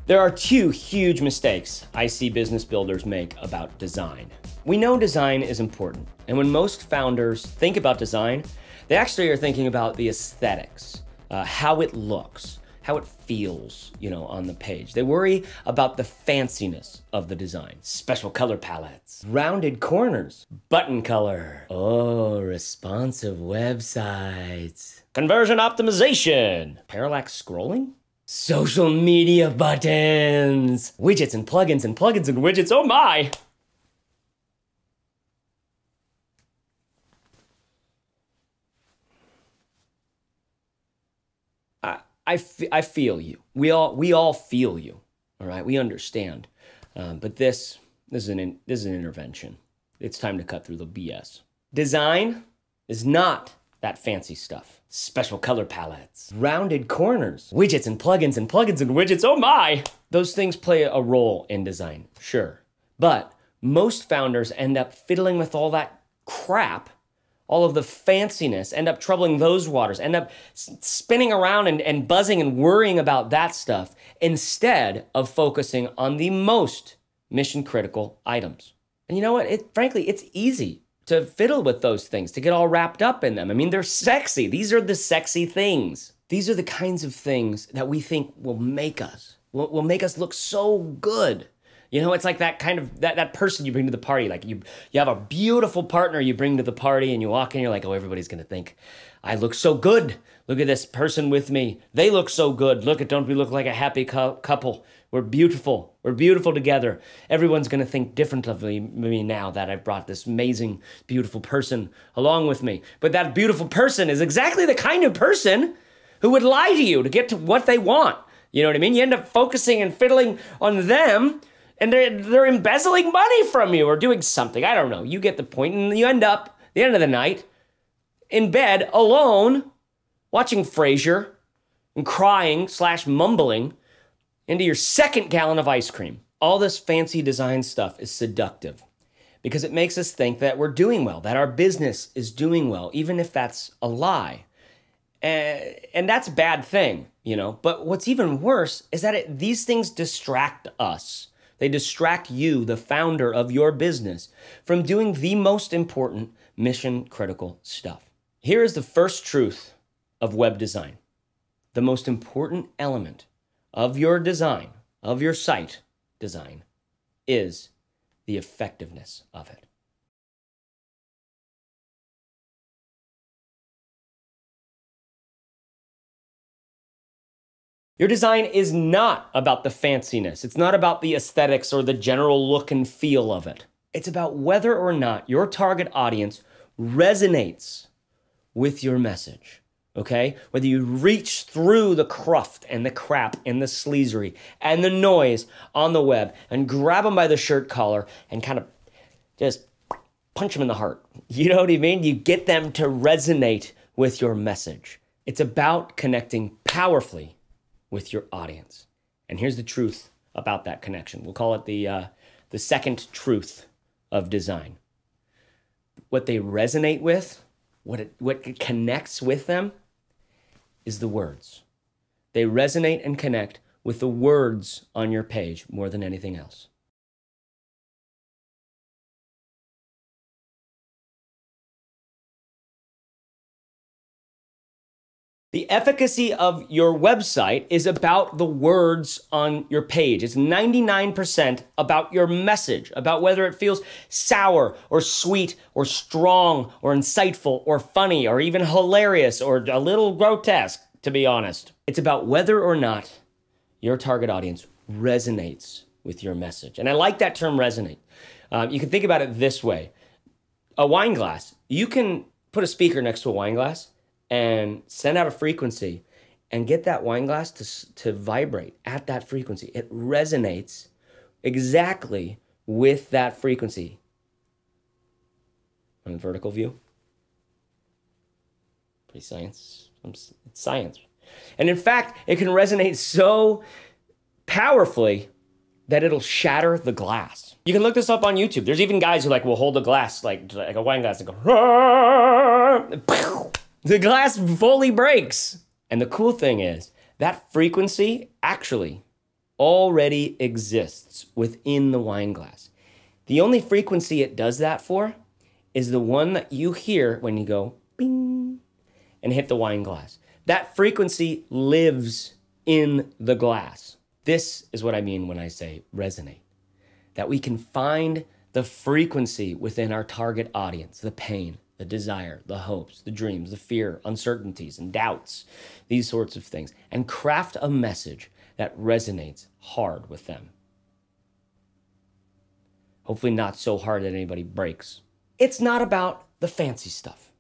There are two huge mistakes I see business builders make about design. We know design is important, and when most founders think about design, they actually are thinking about the aesthetics, how it looks, how it feels, on the page. They worry about the fanciness of the design. Special color palettes, rounded corners, button color, responsive websites, conversion optimization, parallax scrolling, social media buttons, widgets and plugins and plugins and widgets, oh my! I feel you. We all feel you. All right, we understand. But this is an intervention. It's time to cut through the BS. Design is not that fancy stuff. Special color palettes, rounded corners, widgets and plugins and plugins and widgets. Oh my! Those things play a role in design, sure. But most founders end up fiddling with all that crap, all of the fanciness, end up troubling those waters, end up spinning around and buzzing and worrying about that stuff instead of focusing on the most mission-critical items. And you know what? Frankly, it's easy to fiddle with those things, to get all wrapped up in them. I mean, they're sexy. These are the sexy things. These are the kinds of things that we think will make us look so good. It's like that kind of, that person you bring to the party. Like you have a beautiful partner you bring to the party and you walk in, you're like, oh, everybody's gonna think, I look so good. Look at this person with me. They look so good. Don't we look like a happy couple? We're beautiful. We're beautiful together. Everyone's gonna think differently of me now that I brought this amazing, beautiful person along with me. But that beautiful person is exactly the kind of person who would lie to you to get to what they want. You know what I mean? You end up focusing and fiddling on them, and they're embezzling money from you or doing something. I don't know. You get the point. And you end up, at the end of the night, in bed, alone, watching Frasier and crying/mumbling into your second gallon of ice cream. All this fancy design stuff is seductive because it makes us think that we're doing well, that our business is doing well, even if that's a lie. And that's a bad thing, But what's even worse is that these things distract us. They distract you, the founder of your business, from doing the most important mission-critical stuff. Here is the first truth of web design. The most important element of your design, of your site design, is the effectiveness of it. Your design is not about the fanciness. It's not about the aesthetics or the general look and feel of it. It's about whether or not your target audience resonates with your message, okay? Whether you reach through the cruft and the crap and the sleazery and the noise on the web and grab them by the shirt collar and kind of just punch them in the heart. You know what I mean? You get them to resonate with your message. It's about connecting powerfully with your audience. And here's the truth about that connection. We'll call it the second truth of design. What they resonate with, what connects with them, is the words. They resonate and connect with the words on your page more than anything else. The efficacy of your website is about the words on your page. It's 99% about your message, about whether it feels sour or sweet or strong or insightful or funny or even hilarious or a little grotesque, to be honest. It's about whether or not your target audience resonates with your message. And I like that term, resonate. You can think about it this way. A wine glass, you can put a speaker next to a wine glass and send out a frequency and get that wine glass to vibrate at that frequency. It resonates exactly with that frequency. On the vertical view. Pretty science. It's science. And in fact, it can resonate so powerfully that it'll shatter the glass. You can look this up on YouTube. There's even guys who will hold a glass, like a wine glass, and go, the glass fully breaks. And the cool thing is that frequency actually already exists within the wine glass. The only frequency it does that for is the one that you hear when you go bing and hit the wine glass. That frequency lives in the glass. This is what I mean when I say resonate. That we can find the frequency within our target audience, the pain, the desire, the hopes, the dreams, the fear, uncertainties, and doubts, these sorts of things, and craft a message that resonates hard with them. Hopefully not so hard that anybody breaks. It's not about the fancy stuff.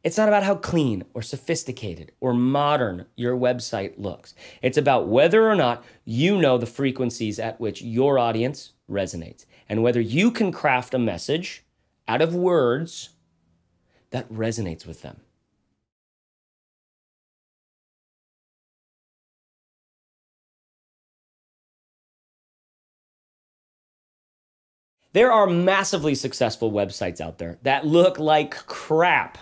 It's not about how clean or sophisticated or modern your website looks. It's about whether or not you know the frequencies at which your audience resonates and whether you can craft a message out of words that resonates with them. There are massively successful websites out there that look like crap.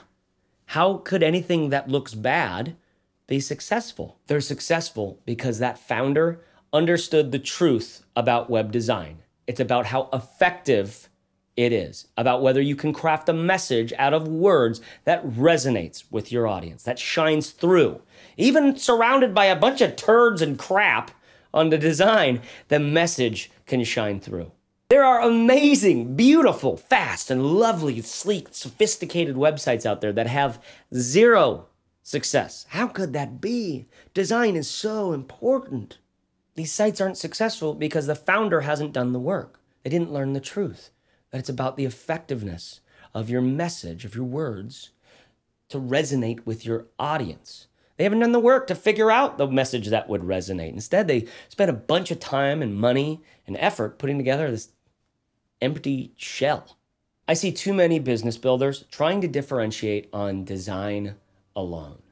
How could anything that looks bad be successful? They're successful because that founder understood the truth about web design. It's about how effective it is, about whether you can craft a message out of words that resonates with your audience, that shines through. Even surrounded by a bunch of turds and crap on the design, the message can shine through. There are amazing, beautiful, fast, and lovely, sleek, sophisticated websites out there that have zero success. How could that be? Design is so important. These sites aren't successful because the founder hasn't done the work. They didn't learn the truth. That it's about the effectiveness of your message, of your words, to resonate with your audience. They haven't done the work to figure out the message that would resonate. Instead, they spent a bunch of time and money and effort putting together this empty shell. I see too many business builders trying to differentiate on design alone.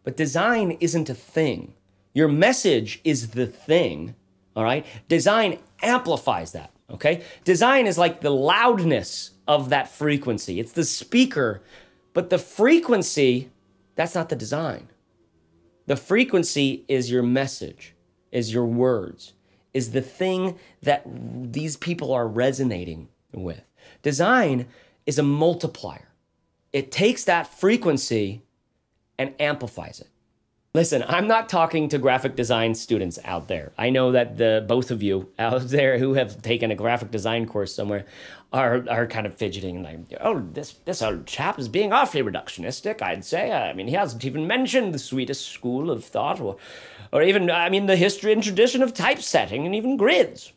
But design isn't a thing. Your message is the thing, all right? Design amplifies that, okay? Design is like the loudness of that frequency. It's the speaker, but the frequency, that's not the design. The frequency is your message, is your words, is the thing that these people are resonating with. Design is a multiplier. It takes that frequency and amplifies it. Listen, I'm not talking to graphic design students out there. I know that both of you out there who have taken a graphic design course somewhere are kind of fidgeting like, oh, this old chap is being awfully reductionistic, I'd say. I mean, he hasn't even mentioned the Swedish school of thought or even, I mean, the history and tradition of typesetting and even grids.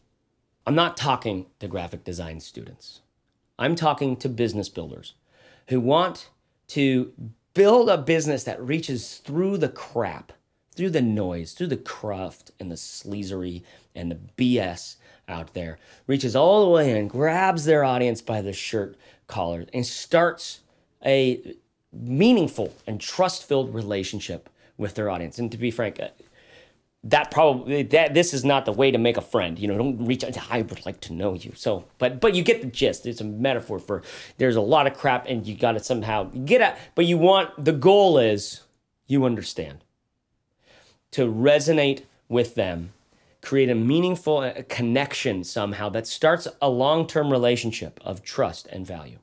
I'm not talking to graphic design students. I'm talking to business builders who want to build a business that reaches through the crap, through the noise, through the cruft and the sleazery and the BS out there, reaches all the way in and grabs their audience by the shirt collar and starts a meaningful and trust-filled relationship with their audience. And to be frank, this is not the way to make a friend. You know, don't reach out. I would like to know you. So, but you get the gist. It's a metaphor for there's a lot of crap and you got to somehow get at. But the goal is you understand to resonate with them, create a meaningful connection somehow that starts a long-term relationship of trust and value.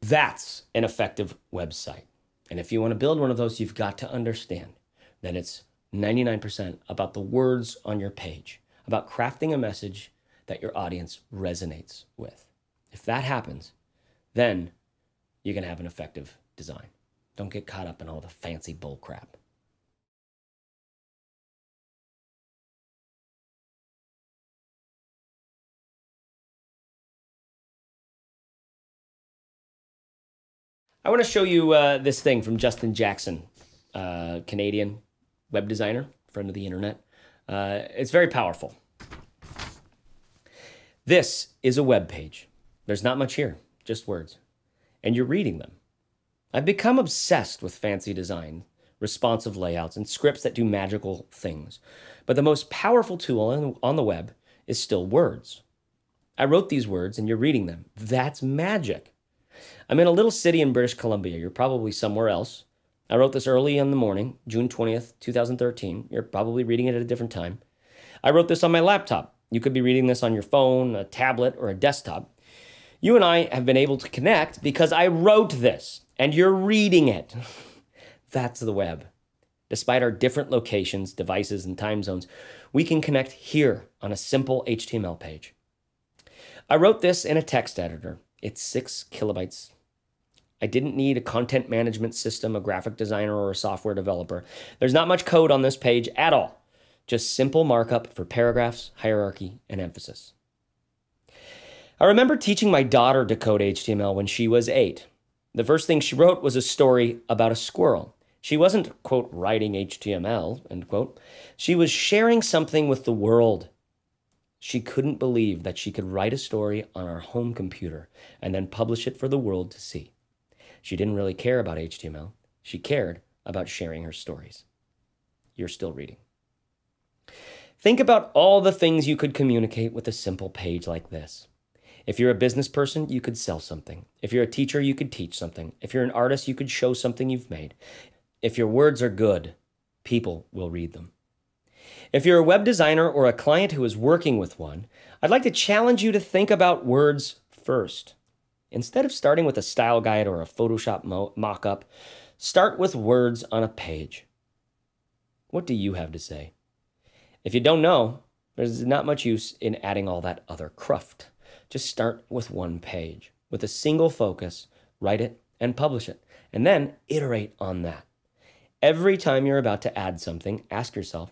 That's an effective website. And if you want to build one of those, you've got to understand that it's 99% about the words on your page, about crafting a message that your audience resonates with. If that happens, then you can have an effective design. Don't get caught up in all the fancy bull crap. I want to show you this thing from Justin Jackson, Canadian web designer, friend of the internet. It's very powerful. This is a web page. There's not much here, just words. And you're reading them. I've become obsessed with fancy design, responsive layouts, and scripts that do magical things. But the most powerful tool on the web is still words. I wrote these words and you're reading them. That's magic. I'm in a little city in British Columbia. You're probably somewhere else. I wrote this early in the morning, June 20th, 2013. You're probably reading it at a different time. I wrote this on my laptop. You could be reading this on your phone, a tablet, or a desktop. You and I have been able to connect because I wrote this, and you're reading it. That's the web. Despite our different locations, devices, and time zones, we can connect here on a simple HTML page. I wrote this in a text editor. It's 6 kilobytes. I didn't need a content management system, a graphic designer, or a software developer. There's not much code on this page at all. Just simple markup for paragraphs, hierarchy, and emphasis. I remember teaching my daughter to code HTML when she was 8. The first thing she wrote was a story about a squirrel. She wasn't, quote, writing HTML, end quote. She was sharing something with the world. She couldn't believe that she could write a story on our home computer and then publish it for the world to see. She didn't really care about HTML. She cared about sharing her stories. You're still reading. Think about all the things you could communicate with a simple page like this. If you're a business person, you could sell something. If you're a teacher, you could teach something. If you're an artist, you could show something you've made. If your words are good, people will read them. If you're a web designer or a client who is working with one, I'd like to challenge you to think about words first. Instead of starting with a style guide or a Photoshop mock-up, start with words on a page. What do you have to say? If you don't know, there's not much use in adding all that other cruft. Just start with one page. With a single focus, write it and publish it, and then iterate on that. Every time you're about to add something, ask yourself,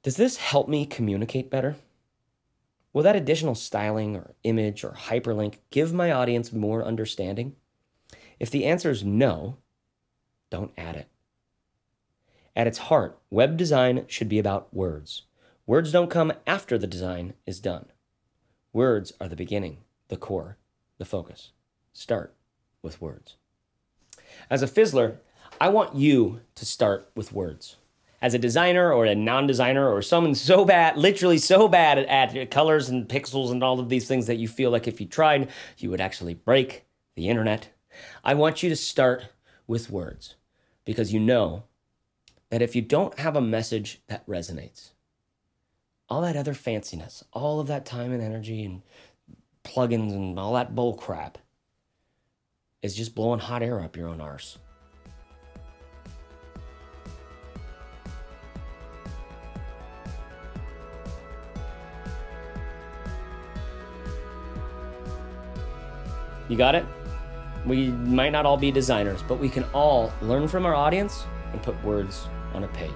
does this help me communicate better? Will that additional styling or image or hyperlink give my audience more understanding? If the answer is no, don't add it. At its heart, web design should be about words. Words don't come after the design is done. Words are the beginning, the core, the focus. Start with words. As a Fizzler, I want you to start with words. As a designer or a non-designer or someone so bad, literally so bad at colors and pixels and all of these things that you feel like if you tried, you would actually break the internet, I want you to start with words because you know that if you don't have a message that resonates, all that other fanciness, all of that time and energy and plugins and all that bull crap is just blowing hot air up your own arse. You got it? We might not all be designers, but we can all learn from our audience and put words on a page.